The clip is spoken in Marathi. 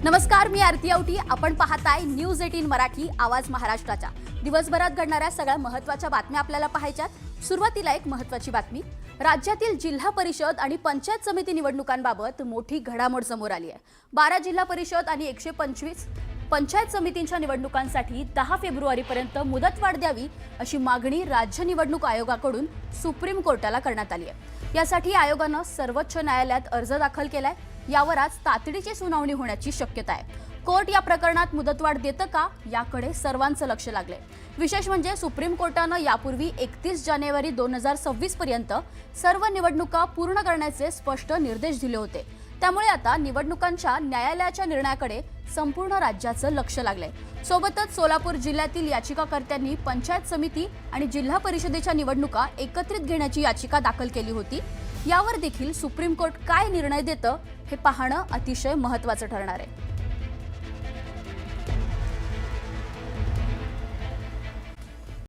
नमस्कार, मी आरती आवटी. आपण पाहताय न्यूज 18 मराठी, आवाज महाराष्ट्राचा. दिवसभरात घडणाऱ्या सगळ्या महत्त्वाच्या बातम्या आपल्याला पाहायच्यात. सुरुवातीला एक महत्त्वाची बातमी. राज्यातील जिल्हा परिषद आणि पंचायत समिती निवडणुकांबाबत मोठी घडामोड समोर आली आहे. 12 जिल्हा परिषद आणि 125 पंचायत समितींच्या निवडणुकांसाठी 10 फेब्रुवारीपर्यंत मुदतवाढ द्यावी अशी मागणी राज्य निवडणूक आयोगाकडून सुप्रीम कोर्टाला करण्यात आली आहे. यासाठी आयोगानं सर्वोच्च न्यायालयात अर्ज दाखल केलाय. यावर आज तातडीची सुनावणी होण्याची शक्यता आहे. कोर्ट या प्रकरणात मुदतवाढ देतं का याकडे सर्वांचं लक्ष लागलंय. विशेष म्हणजे सुप्रीम कोर्टानं यापूर्वी 31 जानेवारी 2026 पर्यंत सर्व निवडणुका पूर्ण करण्याचे स्पष्ट निर्देश दिले होते. त्यामुळे आता निवडणुकांच्या न्यायालयाच्या निर्णयाकडे संपूर्ण राज्याचं लक्ष लागलंय. सोबतच सोलापूर जिल्ह्यातील याचिकाकर्त्यांनी पंचायत समिती आणि जिल्हा परिषदेच्या निवडणुका एकत्रित घेण्याची याचिका दाखल केली होती. यावर देखील सुप्रीम कोर्ट काय निर्णय देतं हे पाहणं अतिशय महत्त्वाचं ठरणार आहे.